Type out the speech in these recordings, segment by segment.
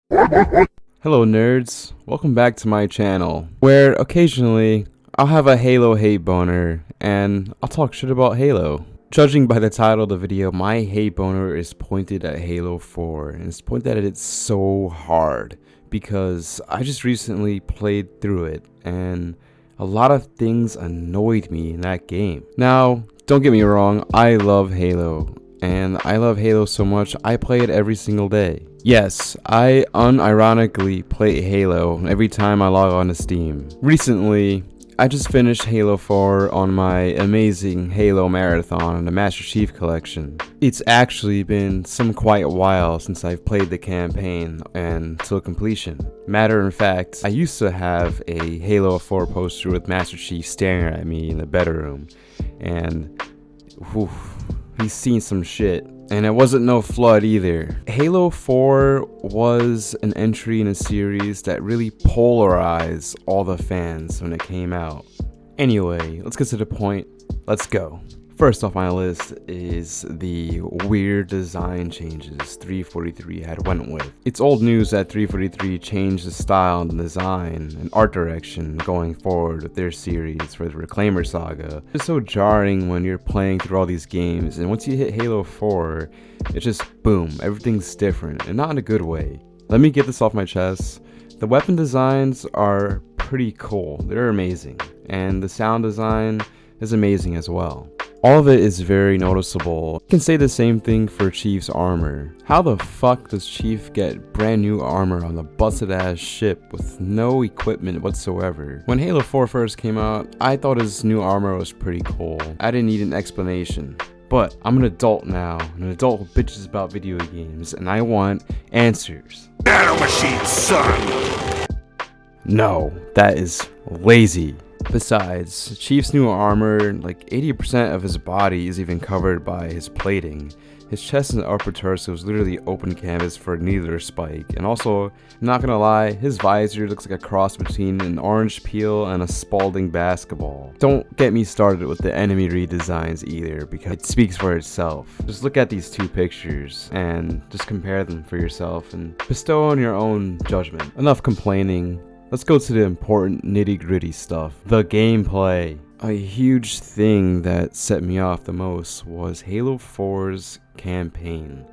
Hello nerds, welcome back to my channel, where occasionally I'll have a Halo hate boner and I'll talk shit about Halo. Judging by the title of the video, my hate boner is pointed at Halo 4, and it's pointed at it so hard because I just recently played through it and a lot of things annoyed me in that game. Now, don't get me wrong, I love Halo. And I love Halo so much, I play it every single day. Yes, I unironically play Halo every time I log on to Steam. Recently, I just finished Halo 4 on my amazing Halo marathon and the Master Chief Collection. It's actually been some quite while since I've played the campaign and till completion. Matter of fact, I used to have a Halo 4 poster with Master Chief staring at me in the bedroom, and whew, he's seen some shit. And it wasn't no flood either. Halo 4 was an entry in a series that really polarized all the fans when it came out. Anyway, let's get to the point. Let's go. First off my list is the weird design changes 343 had went with. It's old news that 343 changed the style and design and art direction going forward with their series for the Reclaimer saga. It's so jarring when you're playing through all these games, and once you hit Halo 4, it's just boom, everything's different, and not in a good way. Let me get this off my chest. The weapon designs are pretty cool, they're amazing, and the sound design is amazing as well. All of it is very noticeable. You can say the same thing for Chief's armor. How the fuck does Chief get brand new armor on the busted ass ship with no equipment whatsoever? When Halo 4 first came out, I thought his new armor was pretty cool. I didn't need an explanation. But I'm an adult now, an adult who bitches about video games, and I want answers. Nanomachine, son! No, that is lazy. Besides, Chief's new armor, like 80% of his body is even covered by his plating. His chest and upper torso is literally open canvas for neither spike. And also, I'm not gonna lie, his visor looks like a cross between an orange peel and a Spalding basketball. Don't get me started with the enemy redesigns either, because it speaks for itself. Just look at these two pictures and just compare them for yourself and bestow on your own judgment. Enough complaining. Let's go to the important nitty-gritty stuff. The gameplay. A huge thing that set me off the most was Halo 4's campaign.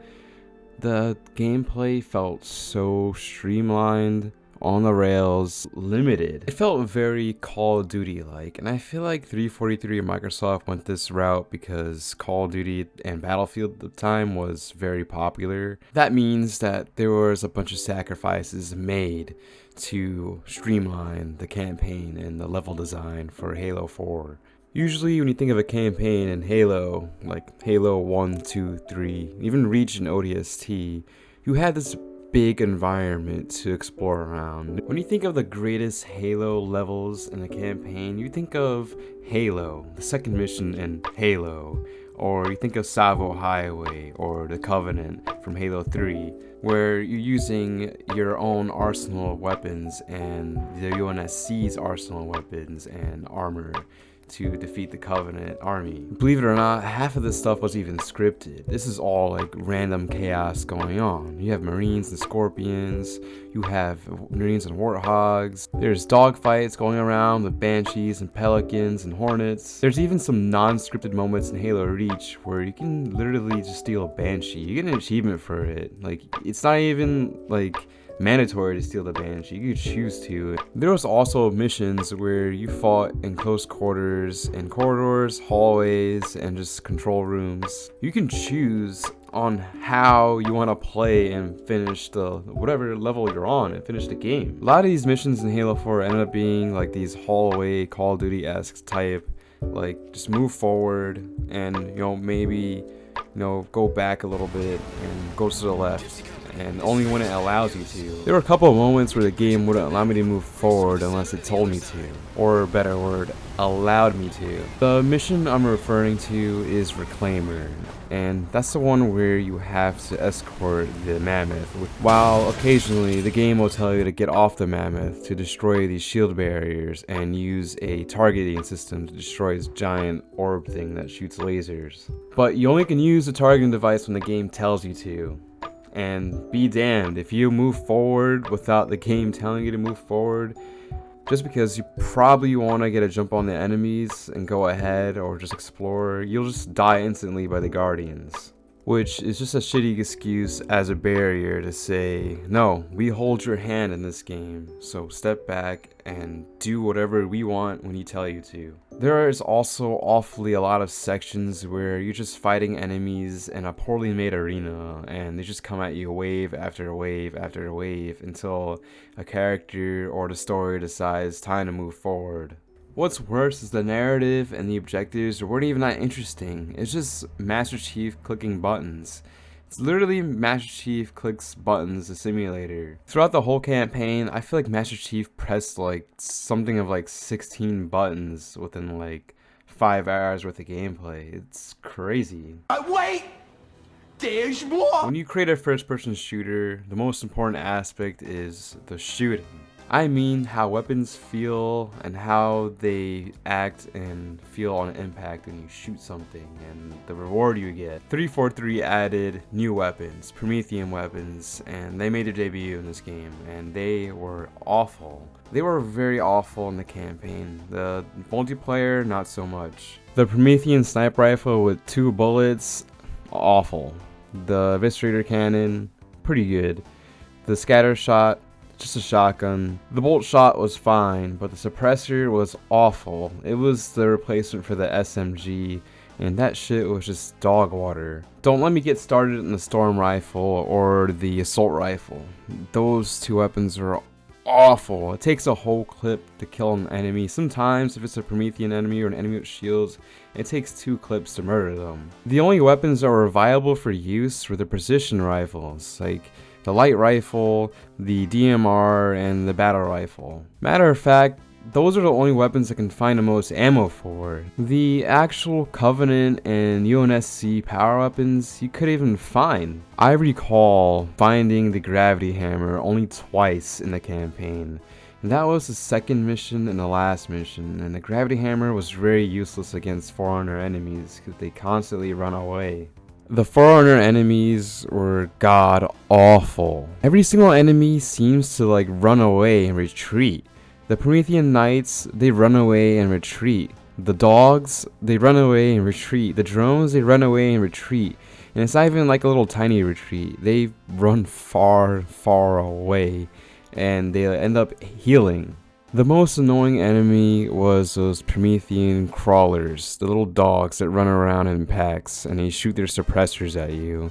The gameplay felt so streamlined, on the rails, limited. It felt very Call of Duty-like, and I feel like 343 and Microsoft went this route because Call of Duty and Battlefield at the time was very popular. That means that there was a bunch of sacrifices made to streamline the campaign and the level design for Halo 4. Usually when you think of a campaign in Halo, like Halo 1, 2, 3, even Reach and ODST, you had this big environment to explore around. When you think of the greatest Halo levels in a campaign, you think of Halo, the second mission in Halo, or you think of Savo Highway or the Covenant from Halo 3, where you're using your own arsenal of weapons and the UNSC's arsenal of weapons and armor to defeat the Covenant army. Believe it or not, half of this stuff was even scripted. This is all like random chaos going on. You have Marines and Scorpions, you have Marines and Warthogs, there's dogfights going around with Banshees and Pelicans and Hornets. There's even some non-scripted moments in Halo Reach where you can literally just steal a Banshee. You get an achievement for it. Like, it's not even like mandatory to steal the Banshee, you could choose to. There was also missions where you fought in close quarters, in corridors, hallways, and just control rooms. You can choose on how you want to play and finish the whatever level you're on and finish the game. A lot of these missions in Halo 4 ended up being like these hallway Call of Duty-esque type, like just move forward and maybe go back a little bit and go to the left, and only when it allows you to. There were a couple of moments where the game wouldn't allow me to move forward unless it told me to, or a better word, allowed me to. The mission I'm referring to is Reclaimer, and that's the one where you have to escort the mammoth, while occasionally the game will tell you to get off the mammoth to destroy these shield barriers and use a targeting system to destroy this giant orb thing that shoots lasers. But you only can use the targeting device when the game tells you to. And be damned if you move forward without the game telling you to move forward, just because you probably want to get a jump on the enemies and go ahead or just explore, you'll just die instantly by the guardians. Which is just a shitty excuse as a barrier to say, no, we hold your hand in this game, so step back and do whatever we want when you tell you to. There is also awfully a lot of sections where you're just fighting enemies in a poorly made arena, and they just come at you wave after wave after wave until a character or the story decides time to move forward. What's worse is the narrative and the objectives weren't even that interesting. It's just Master Chief clicking buttons. It's literally Master Chief clicks buttons, a simulator. Throughout the whole campaign, I feel like Master Chief pressed like something of like 16 buttons within like 5 hours worth of gameplay. It's crazy. Wait! There's more! When you create a first-person shooter, the most important aspect is the shooting. I mean how weapons feel and how they act and feel on impact when you shoot something and the reward you get. 343 added new weapons, Promethean weapons, and they made their debut in this game, and they were awful. They were very awful in the campaign. The multiplayer, not so much. The Promethean sniper rifle with 2 bullets, awful. The Eviscerator cannon, pretty good. The scatter shot, just a shotgun. The bolt shot was fine, but the suppressor was awful. It was the replacement for the SMG, and that shit was just dog water. Don't let me get started on the storm rifle or the assault rifle. Those 2 weapons are awful. It takes a whole clip to kill an enemy. Sometimes if it's a Promethean enemy or an enemy with shields, it takes 2 clips to murder them. The only weapons that were viable for use were the precision rifles, like the light rifle, the DMR, and the battle rifle. Matter of fact, those are the only weapons I can find the most ammo for. The actual Covenant and UNSC power weapons you could even find. I recall finding the gravity hammer only twice in the campaign. And that was the second mission and the last mission, and the gravity hammer was very useless against Forerunner enemies because they constantly run away. The Forerunner enemies were god awful. Every single enemy seems to like run away and retreat. The Promethean Knights, they run away and retreat. The dogs, they run away and retreat. The drones, they run away and retreat. And it's not even like a little tiny retreat. They run far, far away, and they end up healing. The most annoying enemy was those Promethean crawlers, the little dogs that run around in packs and they shoot their suppressors at you.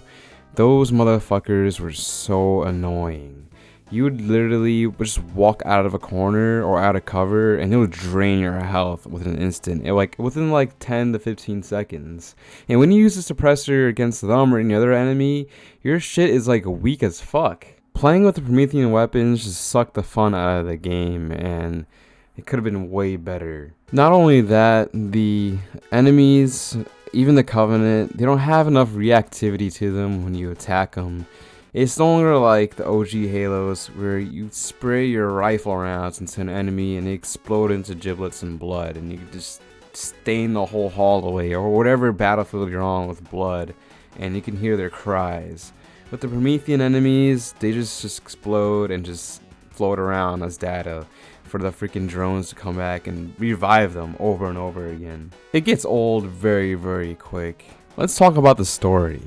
Those motherfuckers were so annoying. You would literally just walk out of a corner or out of cover and it would drain your health within an instant, within like 10 to 15 seconds. And when you use a suppressor against them or any other enemy, your shit is like weak as fuck. Playing with the Promethean weapons just sucked the fun out of the game, and it could have been way better. Not only that, the enemies, even the Covenant, they don't have enough reactivity to them when you attack them. It's no longer like the OG Halos where you spray your rifle rounds into an enemy and they explode into giblets and blood, and you can just stain the whole hallway or whatever battlefield you're on with blood, and you can hear their cries. With the Promethean enemies, they just explode and just float around as data for the freaking drones to come back and revive them over and over again. It gets old very, very quick. Let's talk about the story.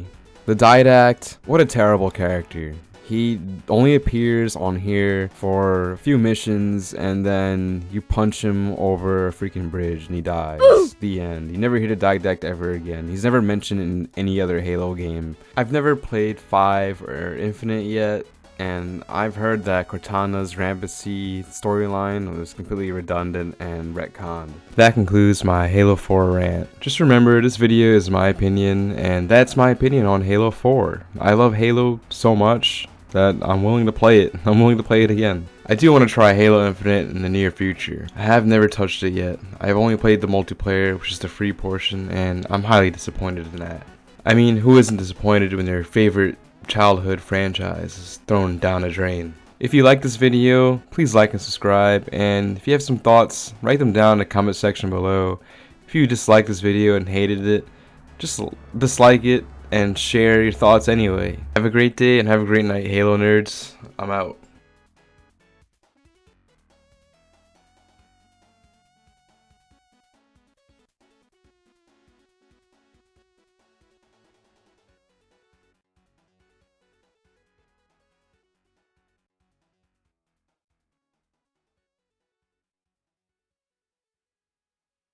The Didact, what a terrible character. He only appears on here for a few missions, and then you punch him over a freaking bridge and he dies. The end. You never hear the Didact ever again. He's never mentioned in any other Halo game. I've never played 5 or Infinite yet, and I've heard that Cortana's Rampancy storyline was completely redundant and retconned. That concludes my Halo 4 rant. Just remember, this video is my opinion, and that's my opinion on Halo 4. I love Halo so much that I'm willing to play it. I'm willing to play it again. I do want to try Halo Infinite in the near future. I have never touched it yet. I've only played the multiplayer, which is the free portion, and I'm highly disappointed in that. I mean, who isn't disappointed when their favorite childhood franchise is thrown down the drain? If you like this video, please like and subscribe, and if you have some thoughts, write them down in the comment section below. If you disliked this video and hated it, just dislike it and share your thoughts anyway. Have a great day and have a great night, Halo nerds. I'm out.